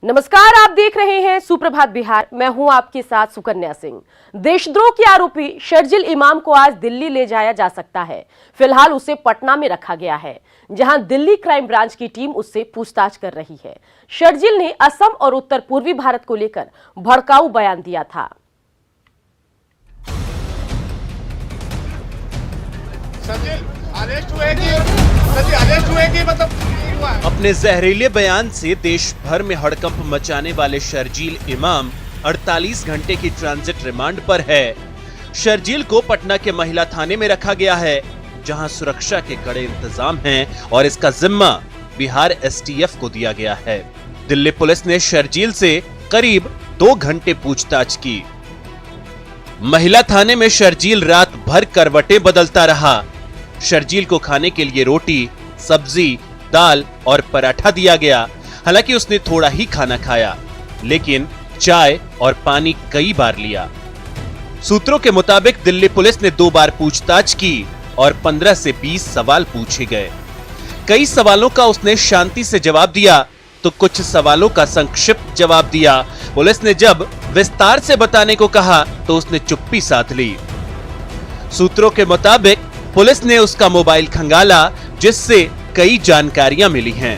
नमस्कार, आप देख रहे हैं सुप्रभात बिहार। मैं हूं आपके साथ सुकन्या सिंह। देशद्रोह के आरोपी शर्जील इमाम को आज दिल्ली ले जाया जा सकता है। फिलहाल उसे पटना में रखा गया है, जहां दिल्ली क्राइम ब्रांच की टीम उससे पूछताछ कर रही है। शर्जील ने असम और उत्तर पूर्वी भारत को लेकर भड़काऊ बयान दिया था। अपने जहरीले बयान से देश भर में हड़कंप मचाने वाले शर्जील इमाम 48 घंटे की ट्रांजिट रिमांड पर है। शर्जील को पटना के महिला थाने में रखा गया है, जहां सुरक्षा के कड़े इंतजाम हैं और इसका जिम्मा बिहार एसटीएफ को दिया गया है। दिल्ली पुलिस ने शर्जील से करीब 2 घंटे पूछताछ की। महिला थाने में शर्जील रात भर करवटें बदलता रहा। शर्जील को खाने के लिए रोटी, सब्जी, दाल और पराठा दिया गया। हालांकि उसने थोड़ा ही खाना खाया, लेकिन चाय और पानी कई बार लिया। सूत्रों के मुताबिक दिल्ली पुलिस ने 2 बार पूछताछ की और 15 से 20 सवाल पूछे गए। कई सवालों का उसने शांति से जवाब दिया, तो कुछ सवालों का संक्षिप्त जवाब दिया। पुलिस ने जब विस्तार से बताने को कहा तो उसने चुप्पी साध ली। सूत्रों के मुताबिक पुलिस ने उसका मोबाइल खंगाला, जिससे कई जानकारियां मिली हैं।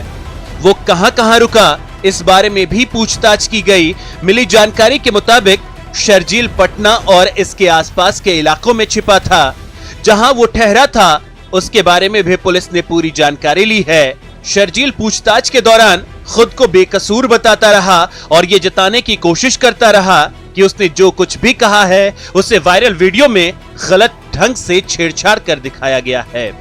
वो कहां-कहां रुका, इस बारे में भी पूछताछ की गई। मिली जानकारी के मुताबिक शर्जील पटना और इसके आसपास के इलाकों में छिपा था। जहां वो ठहरा था, उसके बारे में भी पुलिस ने पूरी जानकारी ली है। शर्जील पूछताछ के दौरान खुद को बेकसूर बताता रहा और ये जताने की कोशिश करता रहा कि उसने जो कुछ भी कहा है उसे वायरल वीडियो में गलत ढंग से छेड़छाड़ कर दिखाया गया है।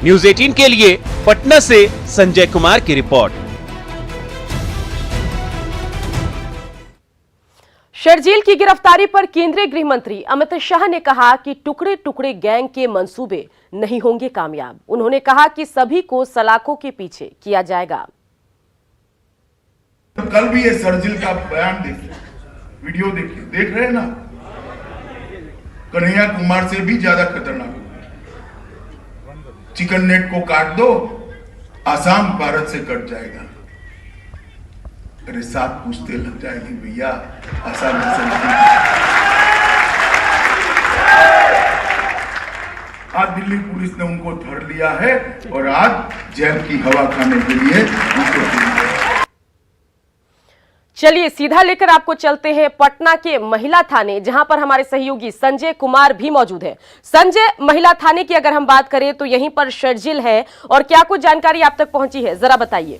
न्यूज़ 18 के लिए पटना से संजय कुमार की रिपोर्ट। शर्जील की गिरफ्तारी पर केंद्रीय गृह मंत्री अमित शाह ने कहा कि टुकड़े टुकड़े गैंग के मंसूबे नहीं होंगे कामयाब। उन्होंने कहा कि सभी को सलाखों के पीछे किया जाएगा। तो कल भी ये शर्जील का बयान देखिए, वीडियो देखिए, देख रहे हैं ना, कन्हैया कुमार से भी ज्यादा खतरनाक। चिकन नेट को काट दो, आसाम भारत से कट जाएगा। अरे 7 पूछते लग जाएगी भैया, आसाम से। आज दिल्ली पुलिस ने उनको धर लिया है और आज जेल की हवा खाने के लिए उनको। चलिए सीधा लेकर आपको चलते हैं पटना के महिला थाने, जहां पर हमारे सहयोगी संजय कुमार भी मौजूद है। संजय, महिला थाने की अगर हम बात करें तो यहीं पर शर्जील है और क्या कुछ जानकारी आप तक पहुंची है, जरा बताइए।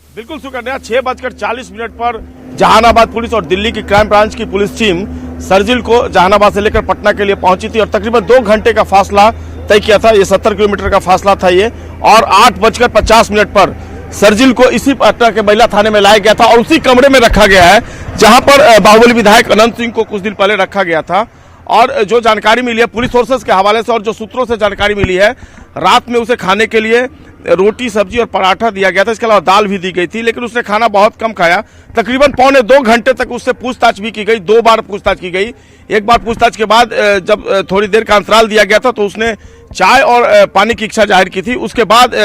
बिल्कुल सुकन्या, 6:40 पर जहानाबाद पुलिस और दिल्ली की क्राइम ब्रांच की पुलिस टीम शर्जील को जहानाबाद से लेकर पटना के लिए पहुंची थी और तकरीबन 2 घंटे का फासला तय किया था। ये 70 किलोमीटर का फासला था ये, और 8:50 पर शर्जील को इसी पटना के महिला थाने में लाया गया था और उसी कमरे में रखा गया है जहां पर बाहुबली विधायक अनंत सिंह को कुछ दिन पहले रखा गया था। और जो जानकारी मिली है पुलिस सोर्सेज के हवाले से और जो सूत्रों से जानकारी मिली है, रात में उसे खाने के लिए रोटी, सब्जी और पराठा दिया गया था। इसके अलावा दाल भी दी गई थी, लेकिन उसने खाना बहुत कम खाया। तकरीबन 1.25 घंटे तक उससे पूछताछ भी की गई। 2 बार पूछताछ की गई। एक बार पूछताछ के बाद जब थोड़ी देर का अंतराल दिया गया था तो उसने चाय और पानी की इच्छा जाहिर की थी। उसके बाद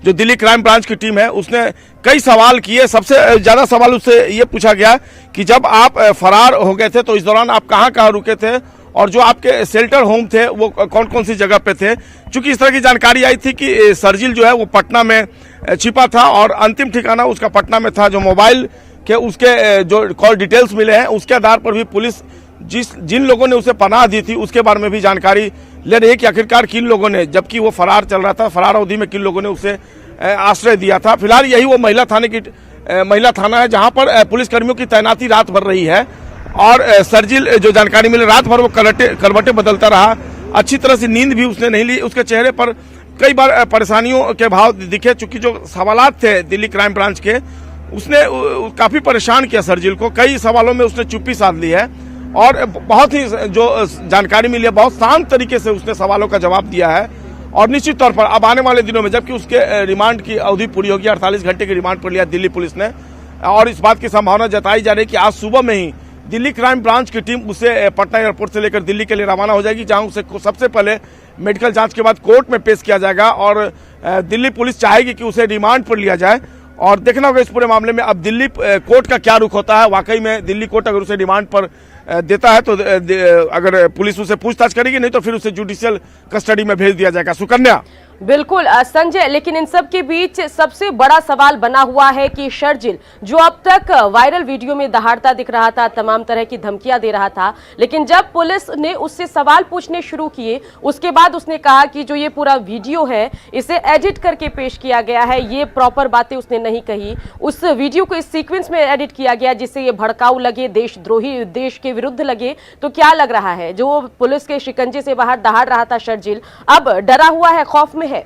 जो दिल्ली क्राइम ब्रांच की टीम है उसने कई सवाल किए। सबसे ज्यादा सवाल उससे ये पूछा गया कि जब आप फरार हो गए थे तो इस दौरान आप कहाँ रुके थे और जो आपके शेल्टर होम थे वो कौन कौन सी जगह पे थे। चूंकि इस तरह की जानकारी आई थी कि शर्जील जो है वो पटना में छिपा था और अंतिम ठिकाना उसका पटना में था। जो मोबाइल के उसके जो कॉल डिटेल्स मिले हैं उसके आधार पर भी पुलिस जिन लोगों ने उसे पनाह दी थी उसके बारे में भी जानकारी ले रही है कि आखिरकार किन लोगों ने, जबकि वो फरार चल रहा था, फरार अवधि में किन लोगों ने उसे आश्रय दिया था। फिलहाल यही वो महिला थाना है जहां पर पुलिसकर्मियों की तैनाती रात भर रही है और शर्जील जो जानकारी मिली, रात भर वो करवटें बदलता रहा। अच्छी तरह से नींद भी उसने नहीं ली। उसके चेहरे पर कई बार परेशानियों के भाव दिखे। चूंकि जो सवालात थे दिल्ली क्राइम ब्रांच के, उसने काफी परेशान किया शर्जील को। कई सवालों में उसने चुप्पी साध ली है और बहुत ही जो जानकारी मिली है बहुत शांत तरीके से उसने सवालों का जवाब दिया है। और निश्चित तौर पर अब आने वाले दिनों में, जबकि उसके रिमांड की अवधि पूरी होगी, 48 घंटे की रिमांड पर लिया दिल्ली पुलिस ने, और इस बात की संभावना जताई जा रही है कि आज सुबह में ही दिल्ली क्राइम ब्रांच की टीम उसे पटना एयरपोर्ट से लेकर दिल्ली के लिए रवाना हो जाएगी, जहां उसे सबसे पहले मेडिकल जांच के बाद कोर्ट में पेश किया जाएगा और दिल्ली पुलिस चाहेगी कि उसे रिमांड पर लिया जाए। और देखना होगा इस पूरे मामले में अब दिल्ली कोर्ट का क्या रुख होता है। वाकई में दिल्ली कोर्ट अगर उसे रिमांड पर देता है तो अगर पुलिस उसे पूछताछ करेगी, नहीं तो फिर उसे जुडिशियल कस्टडी में भेज दिया जाएगा। सुकन्या। बिल्कुल संजय, लेकिन इन सब के बीच सबसे बड़ा सवाल बना हुआ है कि शर्जिल जो अब तक वायरल वीडियो में दहाड़ता दिख रहा था, तमाम तरह की धमकियां दे रहा था, लेकिन जब पुलिस ने उससे सवाल पूछने शुरू किए उसके बाद उसने कहा कि जो ये पूरा वीडियो है इसे एडिट करके पेश किया गया है, ये प्रॉपर बातें उसने नहीं कही। उस वीडियो को इस सीक्वेंस में एडिट किया गया जिससे ये भड़काऊ लगे, देशद्रोही, देश के विरुद्ध लगे। तो क्या लग रहा है जो पुलिस के शिकंजे से बाहर दहाड़ रहा था शर्जिल, अब डरा हुआ है, खौफ में है?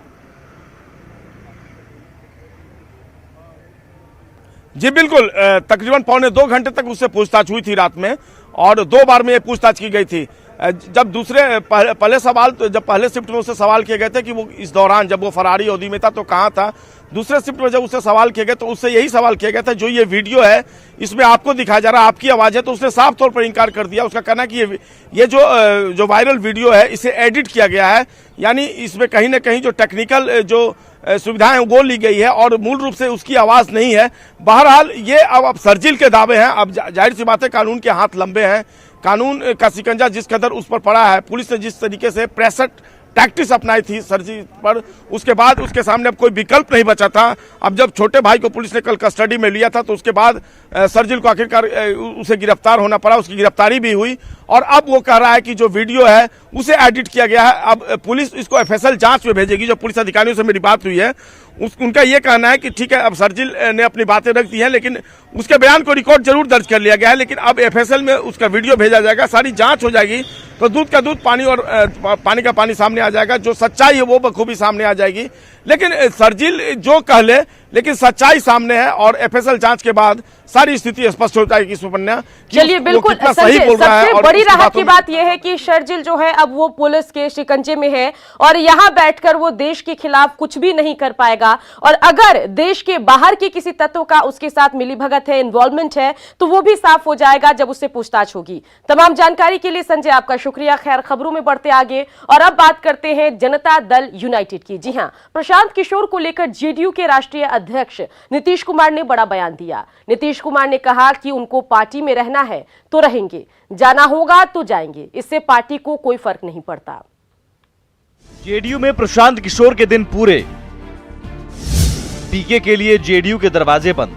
जी बिल्कुल, तकरीबन 1.25 घंटे तक उससे पूछताछ हुई थी रात में और 2 बार में ये पूछताछ की गई थी। जब पहले शिफ्ट में उससे सवाल किए गए थे कि वो इस दौरान जब वो फरारी अवधि में था तो कहाँ था, दूसरे शिफ्ट में जब उससे सवाल किए गए तो उससे यही सवाल किया गया था जो ये वीडियो है इसमें आपको दिखाया जा रहा है, आपकी आवाज है, तो उसने साफ तौर पर इंकार कर दिया। उसका कहना है कि ये जो वायरल वीडियो है इसे एडिट किया गया है, यानी इसमें कहीं ना कहीं जो टेक्निकल जो सुविधाएं वो ली गई है और मूल रूप से उसकी आवाज नहीं है। बहरहाल ये अब शर्जिल के दावे हैं। अब जाहिर सी बात है कानून के हाथ लंबे हैं, कानून का शिकंजा जिस कदर उस पर पड़ा है, पुलिस ने जिस तरीके से प्रेशर टैक्टिस अपनाई थी शर्जिल पर, उसके बाद उसके सामने अब कोई विकल्प नहीं बचा था। अब जब छोटे भाई को पुलिस ने कल कस्टडी में लिया था तो उसके बाद शर्जिल को आखिरकार उसे गिरफ्तार होना पड़ा, उसकी गिरफ्तारी भी हुई और अब वो कह रहा है कि जो वीडियो है उसे एडिट किया गया है। अब पुलिस इसको FSL जांच में भेजेगी। जो पुलिस अधिकारियों से मेरी बात हुई है उनका ये कहना है कि ठीक है, अब शर्जिल ने अपनी बातें रख दी हैं लेकिन उसके बयान को रिकॉर्ड जरूर दर्ज कर लिया गया है, लेकिन अब FSL में उसका वीडियो भेजा जाएगा, सारी जांच हो जाएगी तो दूध का दूध पानी और पानी का पानी सामने आ जाएगा, जो सच्चाई है वो बखूबी सामने आ जाएगी। लेकिन शर्जिल जो कह ले लेकिन सच्चाई सामने है और FSL जांच के बाद सारी स्थिति स्पष्ट हो जाएगी। सुकन्या, चलिए बिल्कुल संजय, सबसे बड़ी राहत की बात यह है कि शर्जिल जो है अब वो पुलिस के शिकंजे में है और यहाँ बैठकर वो देश के खिलाफ कुछ भी नहीं कर पाएगा और अगर देश के बाहर के किसी तत्व का उसके साथ मिलीभगत है, इन्वॉल्वमेंट है, तो वो भी साफ हो जाएगा जब उससे पूछताछ होगी। तमाम जानकारी के लिए संजय आपका शुक्रिया। खैर, खबरों में बढ़ते आगे और अब बात करते हैं जनता दल यूनाइटेड की। जी हां, प्रशांत किशोर को लेकर JDU के राष्ट्रीय अध्यक्ष नीतीश कुमार ने बड़ा बयान दिया। नीतीश कुमार ने कहा कि उनको पार्टी में रहना है तो रहेंगे, जाना होगा तो जाएंगे, इससे पार्टी को कोई फर्क नहीं पड़ता। JDU में प्रशांत किशोर के दिन पूरे, पीके के लिए JDU के दरवाजे बंद।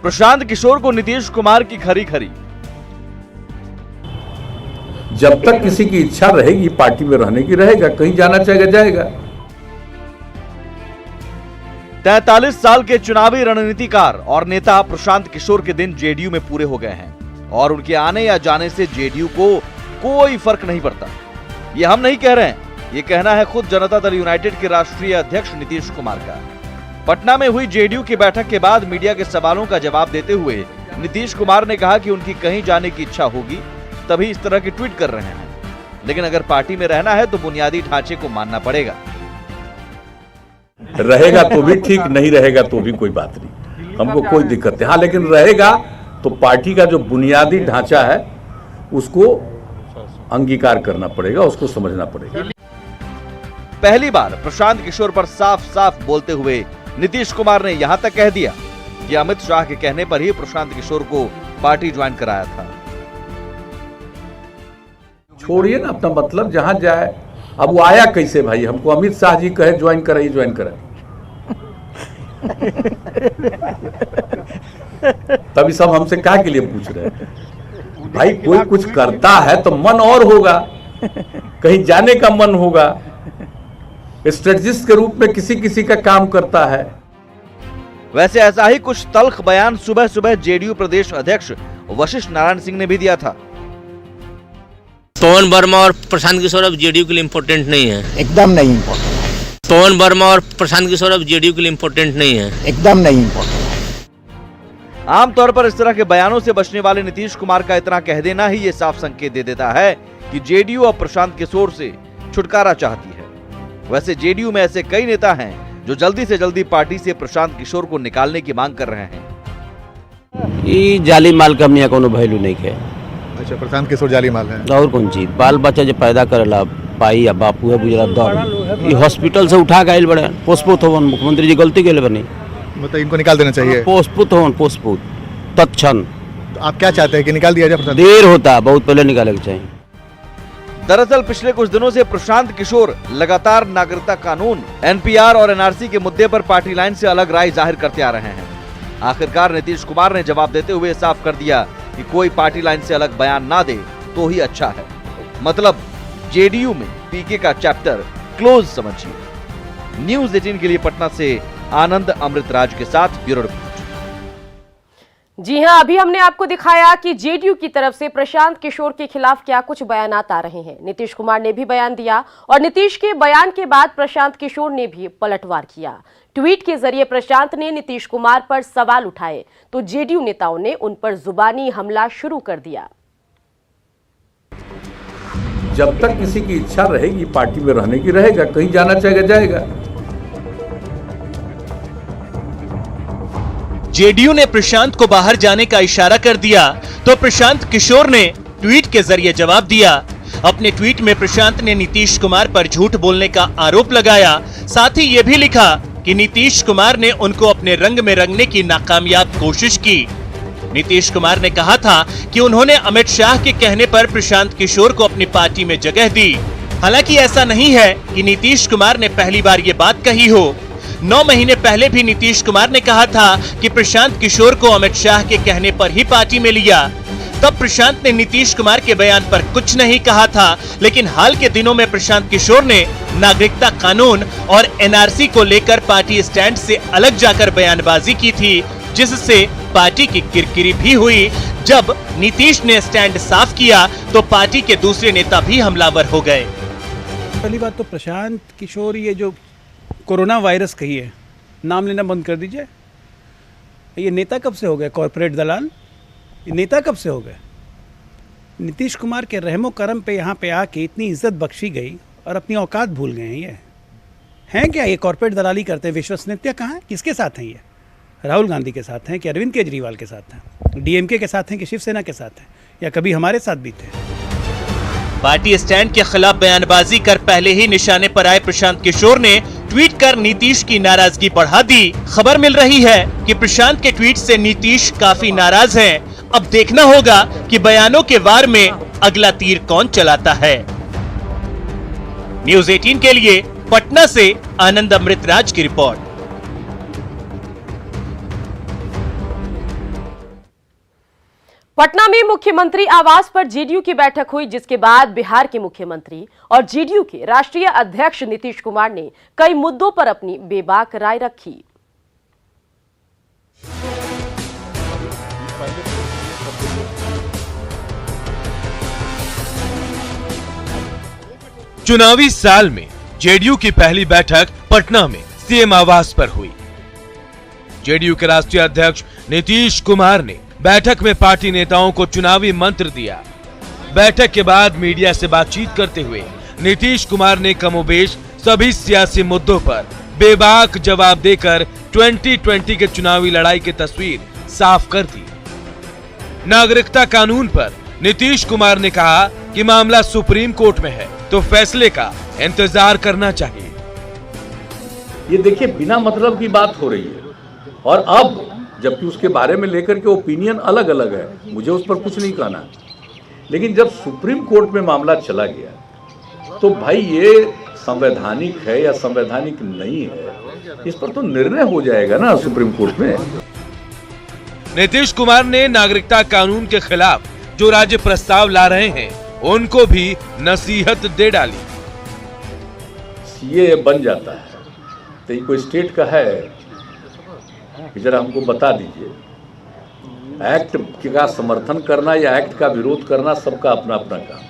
प्रशांत किशोर को नीतीश कुमार की खरी खरी। जब तक किसी की इच्छा रहेगी पार्टी में रहने की, रहेगा, कहीं जाना चाहेगा जाएगा। 43 साल के चुनावी रणनीतिकार और नेता प्रशांत किशोर के दिन JDU में पूरे हो गए हैं और उनके आने या जाने से JDU को कोई फर्क नहीं पड़ता। ये हम नहीं कह रहे हैं, ये कहना है खुद जनता दल यूनाइटेड के राष्ट्रीय अध्यक्ष नीतीश कुमार का। पटना में हुई JDU की बैठक के बाद मीडिया के सवालों का जवाब देते हुए नीतीश कुमार ने कहा कि उनकी कहीं जाने की इच्छा होगी तभी इस तरह की ट्वीट कर रहे हैं, लेकिन अगर पार्टी में रहना है तो बुनियादी ढांचे को मानना पड़ेगा। रहेगा तो भी ठीक, नहीं रहेगा तो भी कोई बात नहीं, हमको कोई दिक्कत नहीं। हाँ, लेकिन रहेगा तो पार्टी का जो बुनियादी ढांचा है उसको अंगीकार करना पड़ेगा, उसको समझना पड़ेगा। पहली बार प्रशांत किशोर पर साफ साफ बोलते हुए नीतीश कुमार ने यहां तक कह दिया कि अमित शाह के कहने पर ही प्रशांत किशोर को पार्टी ज्वाइन कराया था। छोड़िए ना अपना मतलब, जहां जाए। अब वो आया कैसे भाई? हमको अमित शाह जी कहे ज्वाइन कराइए, ज्वाइन कराए। तभी सब हमसे क्या के लिए पूछ रहे हैं भाई? कोई कुछ करता है तो मन और होगा, कहीं जाने का मन होगा, स्ट्रेटजिस्ट के रूप में किसी किसी का काम करता है। वैसे ऐसा ही कुछ तल्ख बयान सुबह सुबह JDU प्रदेश अध्यक्ष वशिष्ठ नारायण सिंह ने भी दिया था। पवन वर्मा और प्रशांत किशोर अब JDU के लिए इम्पोर्टेंट नहीं है, एकदम नहीं इम्पोर्टेंट। पवन वर्मा और प्रशांत किशोर अब JDU के लिए इम्पोर्टेंट नहीं है, एकदम नहीं इम्पोर्टेंट। आमतौर पर इस तरह के बयानों से बचने वाले नीतीश कुमार का इतना कह देना ही ये साफ संकेत दे देता है कि JDU अब प्रशांत किशोर से छुटकारा चाहती है। वैसे JDU में ऐसे कई नेता हैं जो जल्दी से जल्दी पार्टी से प्रशांत किशोर को निकालने की मांग कर रहे हैं। ई जाली माल का हमने यहाँ कोनो वैल्यू नहीं है। अच्छा, प्रशांत किशोर जाली माल है। और कौन चीज बाल बच्चा जो पैदा करेला पाई या बापू है गुजरात दौड़, ये हॉस्पिटल से उठा गए बड़े पोस्टपुत होवन, मुख्यमंत्री जी गलती के बनी, मतलब इनको निकाल देना चाहिए। पोस्टपुत होवन, पोस्टपुत तत्क्षण। तो आप क्या चाहते हैं कि निकाल दिया जाए प्रशांत? देर होता, बहुत पहले निकाले के चाहिए। दरअसल पिछले कुछ दिनों से प्रशांत किशोर लगातार नागरिकता कानून, एनपीआर और एनआरसी के मुद्दे पर पार्टी लाइन से अलग राय जाहिर करते आ रहे हैं। आखिरकार नीतीश कुमार ने जवाब देते हुए साफ कर दिया कि कोई पार्टी लाइन से अलग बयान ना दे तो ही अच्छा है। मतलब जेडीयू में पीके का चैप्टर क्लोज समझिए। न्यूज़ 18 के लिए पटना से आनंद अमृतराज के साथ ब्यूरो रिपोर्ट। जी हां, अभी हमने आपको दिखाया कि जेडीयू की तरफ से प्रशांत किशोर के खिलाफ क्या कुछ बयानात आ रहे हैं। नीतीश कुमार ने भी बयान दिया और नीतीश के बयान के बाद प्रशांत किशोर ने भी पलटवार किया। ट्वीट के जरिए प्रशांत ने नीतीश कुमार पर सवाल उठाए तो जेडीयू नेताओं ने उन पर जुबानी हमला शुरू कर दिया। जब तक किसी की इच्छा रहेगी पार्टी में रहने की, रहेगा, कहीं जाना चाहेगा जाएगा। जेडीयू ने प्रशांत को बाहर जाने का इशारा कर दिया तो प्रशांत किशोर ने ट्वीट के जरिए जवाब दिया। अपने ट्वीट में प्रशांत ने नीतीश कुमार पर झूठ बोलने का आरोप लगाया। साथ ही ये भी लिखा कि नीतीश कुमार ने उनको अपने रंग में रंगने की नाकामयाब कोशिश की। नीतीश कुमार ने कहा था कि उन्होंने अमित शाह के कहने पर प्रशांत किशोर को अपनी पार्टी में जगह दी। हालांकि ऐसा नहीं है कि नीतीश कुमार ने पहली बार ये बात कही हो। 9 महीने पहले भी नीतीश कुमार ने कहा था कि प्रशांत किशोर को अमित शाह के कहने पर ही पार्टी में लिया। तब प्रशांत ने नीतीश कुमार के बयान पर कुछ नहीं कहा था, लेकिन हाल के दिनों में प्रशांत किशोर ने नागरिकता कानून और एनआरसी को लेकर पार्टी स्टैंड से अलग जाकर बयानबाजी की थी, जिससे पार्टी की किरकिरी भी हुई। जब नीतीश ने स्टैंड साफ किया तो पार्टी के दूसरे नेता भी हमलावर हो गए। पहली बात तो प्रशांत किशोर ये जो कोरोना वायरस कही है, नाम लेना बंद कर दीजिए। ये नेता कब से हो गए? कॉर्पोरेट दलाल ये नेता कब से हो गए? नीतीश कुमार के रहमो करम पे यहाँ पे आके इतनी इज्जत बख्शी गई और अपनी औकात भूल गए हैं। ये हैं क्या? ये कॉर्पोरेट दलाली करते हैं। विश्वसनीयता कहाँ है? किसके साथ हैं ये? राहुल गांधी के साथ हैं कि अरविंद केजरीवाल के साथ हैं? डीएमके के साथ हैं कि शिवसेना के साथ हैं? या कभी हमारे साथ भी थे? पार्टी स्टैंड के खिलाफ बयानबाजी कर पहले ही निशाने पर आए प्रशांत किशोर ने ट्वीट कर नीतीश की नाराजगी बढ़ा दी। खबर मिल रही है कि प्रशांत के ट्वीट से नीतीश काफी नाराज हैं। अब देखना होगा कि बयानों के वार में अगला तीर कौन चलाता है। न्यूज़ 18 के लिए पटना से आनंद अमृतराज की रिपोर्ट। पटना में मुख्यमंत्री आवास पर जेडीयू की बैठक हुई, जिसके बाद बिहार के मुख्यमंत्री और जेडीयू के राष्ट्रीय अध्यक्ष नीतीश कुमार ने कई मुद्दों पर अपनी बेबाक राय रखी। चुनावी साल में जेडीयू की पहली बैठक पटना में सीएम आवास पर हुई। जेडीयू के राष्ट्रीय अध्यक्ष नीतीश कुमार ने बैठक में पार्टी नेताओं को चुनावी मंत्र दिया। बैठक के बाद मीडिया से बातचीत करते हुए नीतीश कुमार ने कमोबेश सभी सियासी मुद्दों पर बेबाक जवाब देकर 2020 के चुनावी लड़ाई की तस्वीर साफ कर दी। नागरिकता कानून पर नीतीश कुमार ने कहा कि मामला सुप्रीम कोर्ट में है तो फैसले का इंतजार करना चाहिए। ये देखिए, बिना मतलब की बात हो रही है और अब जबकि उसके बारे में लेकर के ओपिनियन अलग अलग है, मुझे उस पर कुछ नहीं कहना। लेकिन जब सुप्रीम कोर्ट में मामला चला गया तो भाई ये संवैधानिक है या संवैधानिक नहीं है, इस पर तो निर्णय हो जाएगा ना सुप्रीम कोर्ट में। नीतीश कुमार ने नागरिकता कानून के खिलाफ जो राज्य प्रस्ताव ला रहे हैं उनको भी नसीहत दे डाली। सीए बन जाता है तो ये कोई स्टेट का है कि जरा हमको बता दीजिए। एक्ट का समर्थन करना या एक्ट का विरोध करना सबका अपना अपना काम,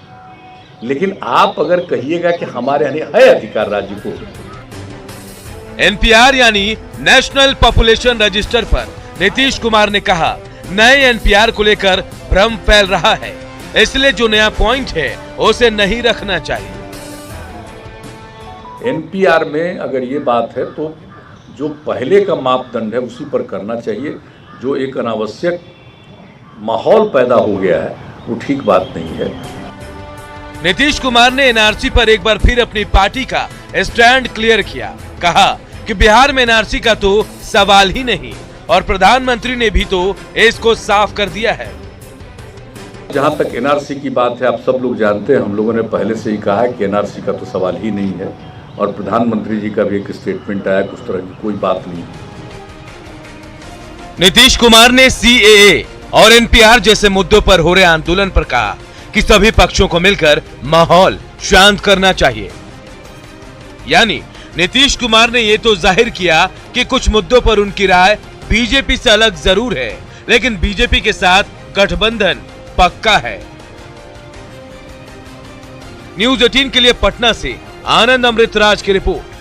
लेकिन आप अगर कहिएगा कि हमारे यहाँ है अधिकार राज्य को। एनपीआर यानी नेशनल पॉपुलेशन रजिस्टर पर नीतीश कुमार ने कहा नए एनपीआर को लेकर भ्रम फैल रहा है, इसलिए जो नया पॉइंट है उसे नहीं रखना चाहिए। एनपीआर में अगर ये बात है तो जो पहले का मापदंड है उसी पर करना चाहिए। जो एक अनावश्यक माहौल पैदा हो गया है, वो ठीक बात नहीं है। नीतीश कुमार ने एनआरसी पर एक बार फिर अपनी पार्टी का स्टैंड क्लियर किया। कहा कि बिहार में एनआरसी का तो सवाल ही नहीं, और प्रधानमंत्री ने भी तो इसको साफ कर दिया है। जहां तक एनआरसी की बात है, आप सब लोग जानते हैं, हम लोगों ने पहले से ही कहा है कि एनआरसी का तो सवाल ही नहीं है, और प्रधानमंत्री जी का भी एक स्टेटमेंट आया, उस तरह की कोई बात नहीं। नीतीश कुमार ने सीएए और एनपीआर जैसे मुद्दों पर हो रहे आंदोलन पर कहा कि सभी पक्षों को मिलकर माहौल शांत करना चाहिए। यानी नीतीश कुमार ने ये तो जाहिर किया कि कुछ मुद्दों पर उनकी राय बीजेपी से अलग जरूर है, लेकिन बीजेपी के साथ गठबंधन पक्का है। न्यूज़ 18 के लिए पटना से आनंद अमृतराज की रिपोर्ट।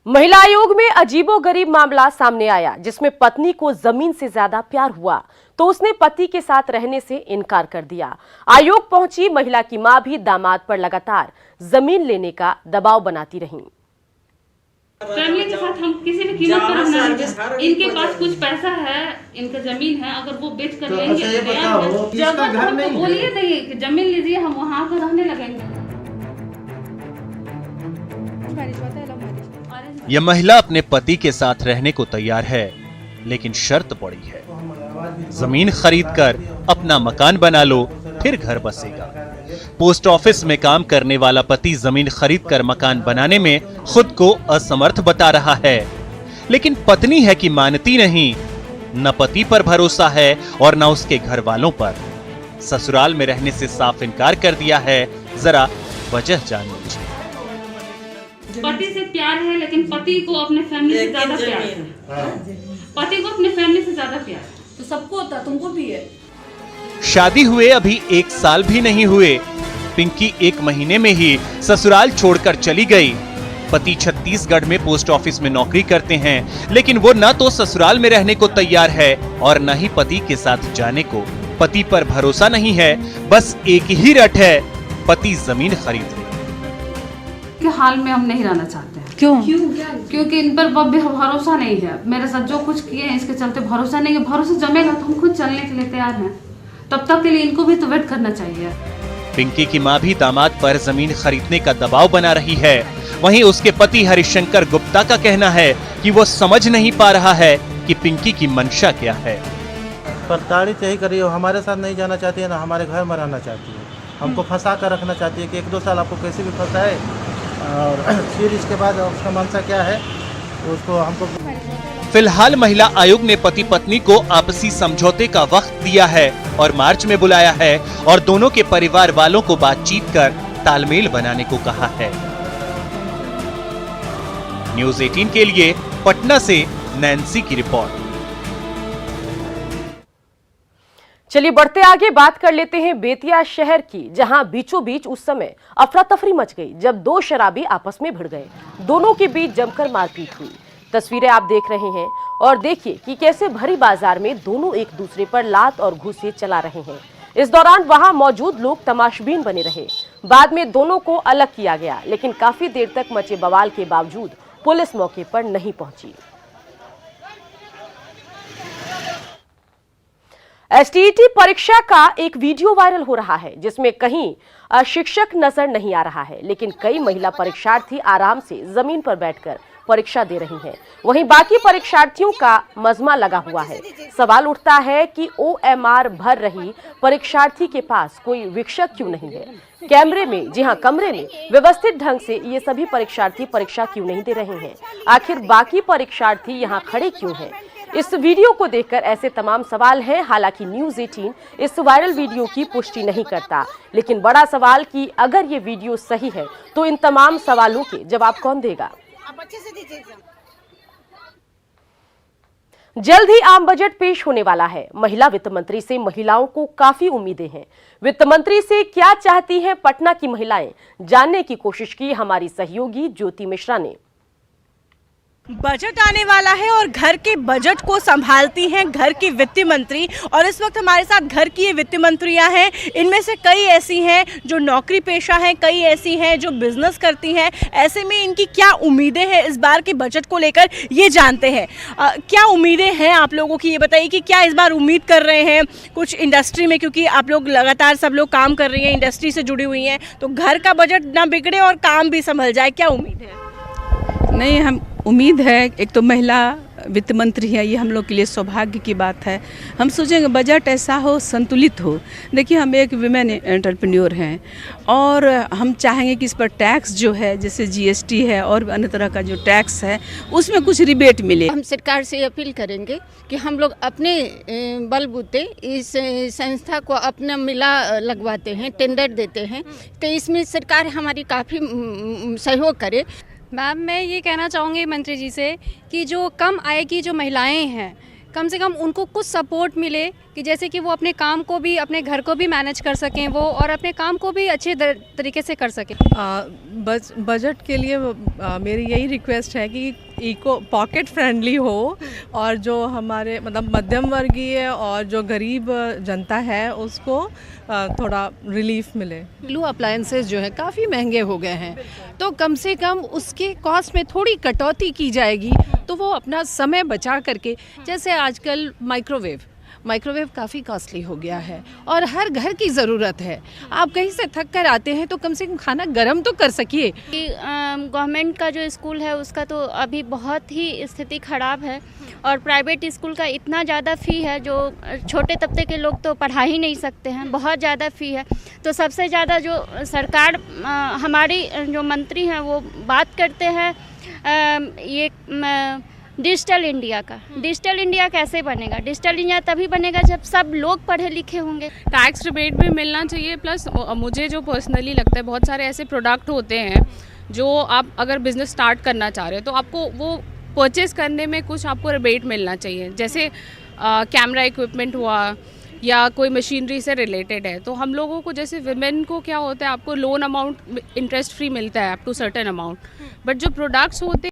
महिला आयोग में अजीबोगरीब मामला सामने आया, जिसमें पत्नी को जमीन से ज्यादा प्यार हुआ तो उसने पति के साथ रहने से इनकार कर दिया। आयोग पहुंची महिला की मां भी दामाद पर लगातार जमीन लेने का दबाव बनाती रहीं। फैमिली के साथ हम किसी भी कीमत पर रहना नहीं। इनके पास कुछ पैसा है, इनका जमीन है, अगर वो बेच कर लेंगे जगह हमको बोलिए नहीं कि जमीन लीजिए, हम वहाँ पर रहने लगेंगे। यह महिला अपने पति के साथ रहने को तैयार है, लेकिन शर्त पड़ी है, जमीन खरीदकर अपना मकान बना लो फिर घर बसेगा। पोस्ट ऑफिस में काम करने वाला पति जमीन खरीदकर मकान बनाने में खुद को असमर्थ बता रहा है, लेकिन पत्नी है कि मानती नहीं। न पति पर भरोसा है और न उसके घर वालों पर। ससुराल में रहने से साफ इनकार कर दिया है। जरा वजह जान लीजिए। पति से प्यार है, लेकिन पति को अपने फैमिली से ज्यादा प्यार है। पति को अपने फैमिली से ज्यादा प्यार तो सबको होता, तुमको भी है। शादी हुए अभी 1 साल भी नहीं हुए, पिंकी 1 महीने में ही ससुराल छोड़कर चली गई। पति छत्तीसगढ़ में पोस्ट ऑफिस में नौकरी करते हैं, लेकिन वो न तो ससुराल में रहने को तैयार है और न ही पति के साथ जाने को। पति पर भरोसा नहीं है, बस एक ही रट है, पति जमीन खरीद ले। के हाल में हम नहीं रहना चाहते हैं। क्यों? क्योंकि इन पर भरोसा नहीं है। मेरे साथ जो कुछ किए हैं इसके चलते भरोसा नहीं है। भरोसा जमेगा तो हम खुद चलने के लिए तैयार हैं। तब तक के लिए इनको भी तो वेट करना चाहिए। पिंकी की मां भी दामाद पर जमीन खरीदने का दबाव बना रही है। वहीं उसके पति हरिशंकर गुप्ता का कहना है कि वो समझ नहीं पा रहा है कि पिंकी की मंशा क्या है। प्रताड़ित यही करी हो, हमारे साथ नहीं जाना चाहती है, ना हमारे घर में रहना चाहती है। हमको फंसा कर रखना चाहती है कि 1-2 साल आपको कैसे भी फंसाए, और फिर इसके बाद उसका मंशा क्या है उसको हमको। फिलहाल महिला आयोग ने पति पत्नी को आपसी समझौते का वक्त दिया है और मार्च में बुलाया है और दोनों के परिवार वालों को बातचीत कर तालमेल बनाने को कहा है। न्यूज़ 18 के लिए पटना से नैन्सी की रिपोर्ट। चलिए बढ़ते आगे, बात कर लेते हैं बेतिया शहर की, जहां बीचों बीच उस समय अफरा तफरी मच गई जब 2 शराबी आपस में भिड़ गए। दोनों के बीच जमकर मारपीट हुई। तस्वीरें आप देख रहे हैं और देखिए कि कैसे भरी बाजार में दोनों एक दूसरे पर लात और घूंसे चला रहे हैं। इस दौरान वहां मौजूद लोग तमाशबीन बने रहे। बाद में दोनों को अलग किया गया, लेकिन काफी देर तक मचे बवाल के बावजूद पुलिस मौके पर नहीं पहुंची। एसटीईटी परीक्षा का एक वीडियो वायरल हो रहा है, जिसमें कहीं शिक्षक नजर नहीं आ रहा है, लेकिन कई महिला परीक्षार्थी आराम से जमीन पर बैठकर परीक्षा दे रही हैं। वहीं बाकी परीक्षार्थियों का मजमा लगा हुआ है। सवाल उठता है कि ओएमआर भर रही परीक्षार्थी के पास कोई वीक्षक क्यों नहीं है? कैमरे में, जी हां, कमरे में व्यवस्थित ढंग से ये सभी परीक्षार्थी परीक्षा क्यों नहीं दे रहे हैं? आखिर बाकी परीक्षार्थी यहाँ खड़े क्यों हैं? इस वीडियो को देखकर ऐसे तमाम सवाल हैं। हालांकि न्यूज़ 18 इस वायरल वीडियो की पुष्टि नहीं करता, लेकिन बड़ा सवाल कि अगर ये वीडियो सही है तो इन तमाम सवालों के जवाब कौन देगा? जल्द ही आम बजट पेश होने वाला है। महिला वित्त मंत्री से महिलाओं को काफी उम्मीदें हैं। वित्त मंत्री से क्या चाहती हैं पटना की महिलाएं, जानने की कोशिश की हमारी सहयोगी ज्योति मिश्रा ने। बजट आने वाला है और घर के बजट को संभालती हैं घर की वित्त मंत्री, और इस वक्त हमारे साथ घर की ये वित्त मंत्रियां हैं। इनमें से कई ऐसी हैं जो नौकरी पेशा हैं, कई ऐसी हैं जो बिजनेस करती हैं। ऐसे में इनकी क्या उम्मीदें हैं इस बार के बजट को लेकर, ये जानते हैं। क्या उम्मीदें हैं आप लोगों की, ये बताइए कि क्या इस बार उम्मीद कर रहे हैं कुछ इंडस्ट्री में, क्योंकि आप लोग लगातार सब लोग काम कर रही हैं, इंडस्ट्री से जुड़ी हुई हैं, तो घर का बजट ना बिगड़े और काम भी संभल जाए, क्या उम्मीद है? नहीं, हम उम्मीद है, एक तो महिला वित्त मंत्री है, ये हम लोग के लिए सौभाग्य की बात है। हम सोचेंगे बजट ऐसा हो, संतुलित हो। देखिए, हम एक विमेन एंटरप्रेन्योर हैं और हम चाहेंगे कि इस पर टैक्स जो है, जैसे जीएसटी है और अन्य तरह का जो टैक्स है, उसमें कुछ रिबेट मिले। हम सरकार से अपील करेंगे कि हम लोग अपने बलबूते इस संस्था को अपना मिला लगवाते हैं, टेंडर देते हैं, तो इसमें सरकार हमारी काफ़ी सहयोग करे। मैम, मैं ये कहना चाहूँगी मंत्री जी से कि जो कम आय की जो महिलाएं हैं, कम से कम उनको कुछ सपोर्ट मिले कि जैसे कि वो अपने काम को भी, अपने घर को भी मैनेज कर सकें वो, और अपने काम को भी अच्छे तरीके से कर सकें। बजट के लिए मेरी यही रिक्वेस्ट है कि इको पॉकेट फ्रेंडली हो और जो हमारे मतलब मध्यम वर्गीय और जो गरीब जनता है उसको थोड़ा रिलीफ मिले। ब्लू अप्लायंसेस जो है काफ़ी महंगे हो गए हैं, तो कम से कम उसके कॉस्ट में थोड़ी कटौती की जाएगी तो वो अपना समय बचा करके, जैसे आजकल माइक्रोवेव काफ़ी कॉस्टली हो गया है और हर घर की ज़रूरत है। आप कहीं से थक कर आते हैं तो कम से कम खाना गर्म तो कर सकिए। गवर्नमेंट का जो स्कूल है उसका तो अभी बहुत ही स्थिति ख़राब है और प्राइवेट स्कूल का इतना ज़्यादा फ़ी है, जो छोटे तबके के लोग तो पढ़ा ही नहीं सकते हैं, बहुत ज़्यादा फ़ी है। तो सबसे ज़्यादा जो सरकार हमारी जो मंत्री हैं वो बात करते हैं ये डिजिटल इंडिया का। डिजिटल इंडिया कैसे बनेगा? डिजिटल इंडिया तभी बनेगा जब सब लोग पढ़े लिखे होंगे। टैक्स रिबेट भी मिलना चाहिए, प्लस मुझे जो पर्सनली लगता है बहुत सारे ऐसे प्रोडक्ट होते हैं जो आप अगर बिज़नेस स्टार्ट करना चाह रहे हो तो आपको वो परचेज़ करने में कुछ आपको रिबेट मिलना चाहिए। जैसे कैमरा इक्विपमेंट हुआ या कोई मशीनरी से रिलेटेड है, तो हम लोगों को जैसे विमेन को क्या होता है, आपको लोन अमाउंट इंटरेस्ट फ्री मिलता है up to certain amount, but जो प्रोडक्ट्स होते